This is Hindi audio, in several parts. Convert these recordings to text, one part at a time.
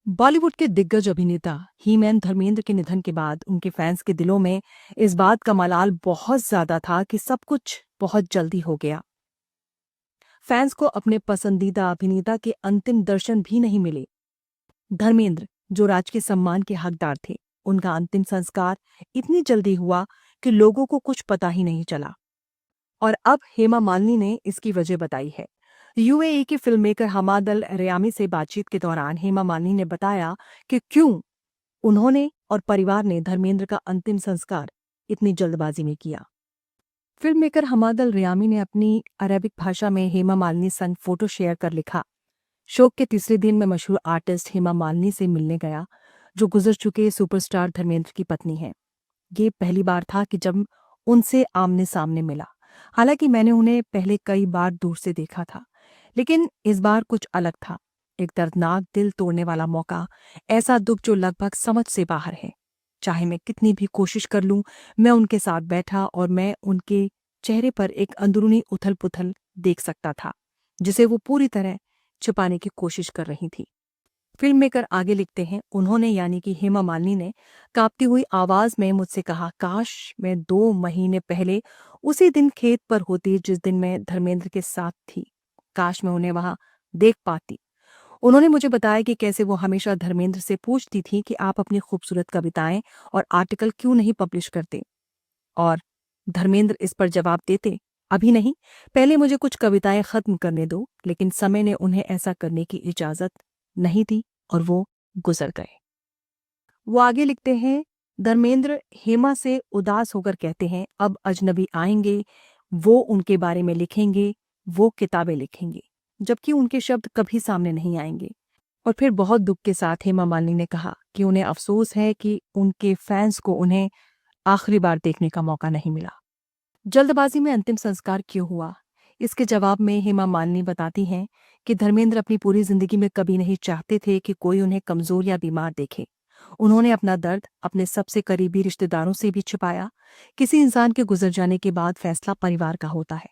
बॉलीवुड के दिग्गज अभिनेता हीमैन धर्मेंद्र के निधन के बाद उनके फैंस के दिलों में इस बात का मलाल बहुत ज्यादा था कि सब कुछ बहुत जल्दी हो गया। फैंस को अपने पसंदीदा अभिनेता के अंतिम दर्शन भी नहीं मिले। धर्मेंद्र, जो राजकीय सम्मान के हकदार थे, उनका अंतिम संस्कार इतनी जल्दी हुआ कि लोगों को कुछ पता ही नहीं चला। और अब हेमा मालिनी ने इसकी वजह बताई है। यूएई के फिल्म मेकर हमाद अल रियामी से बातचीत के दौरान हेमा मालिनी ने बताया कि क्यों उन्होंने और परिवार ने धर्मेंद्र का अंतिम संस्कार इतनी जल्दबाजी में किया। फिल्म मेकर हमाद अल रियामी ने अपनी अरेबिक भाषा में हेमा मालिनी संग फोटो शेयर कर लिखा, शोक के तीसरे दिन मैं मशहूर आर्टिस्ट हेमा मालिनी से मिलने गया, जो गुजर चुके सुपरस्टार धर्मेंद्र की पत्नी है। ये पहली बार था कि जब उनसे आमने सामने मिला। हालांकि मैंने उन्हें पहले कई बार दूर से देखा था, लेकिन इस बार कुछ अलग था। एक दर्दनाक, दिल तोड़ने वाला मौका, ऐसा दुख जो लगभग समझ से बाहर है। चाहे मैं कितनी भी कोशिश कर लूं, मैं उनके साथ बैठा और मैं उनके चेहरे पर एक अंदरूनी उथल-पुथल देख सकता था, जिसे वो पूरी तरह छिपाने की कोशिश कर रही थी। फिल्म मेकर आगे लिखते हैं, उन्होंने यानी कि हेमा मालिनी ने कांपती हुई आवाज में मुझसे कहा, काश मैं 2 महीने पहले उसी दिन खेत पर होती जिस दिन मैं धर्मेंद्र के साथ थी। काश मैं उन्हें वहां देख पाती। उन्होंने मुझे बताया कि कैसे वो हमेशा धर्मेंद्र से पूछती थी कि आप अपनी खूबसूरत कविताएं और आर्टिकल क्यों नहीं पब्लिश करते, और धर्मेंद्र इस पर जवाब देते, अभी नहीं, पहले मुझे कुछ कविताएं खत्म करने दो। लेकिन समय ने उन्हें ऐसा करने की इजाजत नहीं दी और वो गुजर गए। वो आगे लिखते हैं, धर्मेंद्र हेमा से उदास होकर कहते हैं, अब अजनबी आएंगे, वो उनके बारे में लिखेंगे, वो किताबें लिखेंगे, जबकि उनके शब्द कभी सामने नहीं आएंगे। और फिर बहुत दुख के साथ हेमा मालिनी ने कहा कि उन्हें अफसोस है कि उनके फैंस को उन्हें आखिरी बार देखने का मौका नहीं मिला। जल्दबाजी में अंतिम संस्कार क्यों हुआ? इसके जवाब में हेमा मालिनी बताती हैं कि धर्मेंद्र अपनी पूरी जिंदगी में कभी नहीं चाहते थे कि कोई उन्हें कमजोर या बीमार देखे। उन्होंने अपना दर्द अपने सबसे करीबी रिश्तेदारों से भी छिपाया। किसी इंसान के गुजर जाने के बाद फैसला परिवार का होता है।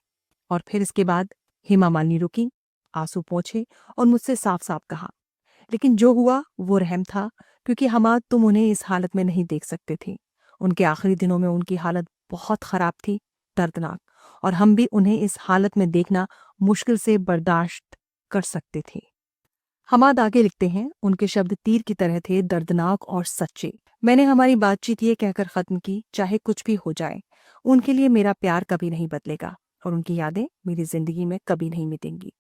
और फिर इसके बाद हेमा मालिनी रुकी, आंसू पोंछे और मुझसे साफ साफ कहा, लेकिन जो हुआ वो रहम था, क्योंकि हमाद, तुम उन्हें इस हालत में नहीं देख सकते थे। उनके आखिरी दिनों में उनकी हालत बहुत खराब थी, दर्दनाक, और हम भी उन्हें इस हालत में देखना मुश्किल से बर्दाश्त कर सकते थे। हमाद आगे लिखते हैं, उनके शब्द तीर की तरह थे, दर्दनाक और सच्चे। मैंने हमारी बातचीत ये कहकर खत्म की, चाहे कुछ भी हो जाए, उनके लिए मेरा प्यार कभी नहीं बदलेगा और उनकी यादें मेरी जिंदगी में कभी नहीं मिटेंगी।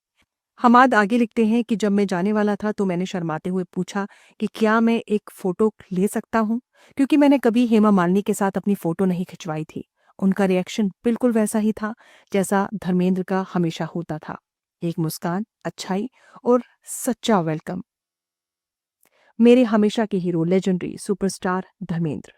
हमाद आगे लिखते हैं कि जब मैं जाने वाला था तो मैंने शर्माते हुए पूछा कि क्या मैं एक फोटो ले सकता हूं, क्योंकि मैंने कभी हेमा मालिनी के साथ अपनी फोटो नहीं खिंचवाई थी। उनका रिएक्शन बिल्कुल वैसा ही था जैसा धर्मेंद्र का हमेशा होता था, एक मुस्कान, अच्छाई और सच्चा वेलकम। मेरे हमेशा के हीरो, लेजेंडरी सुपरस्टार धर्मेंद्र।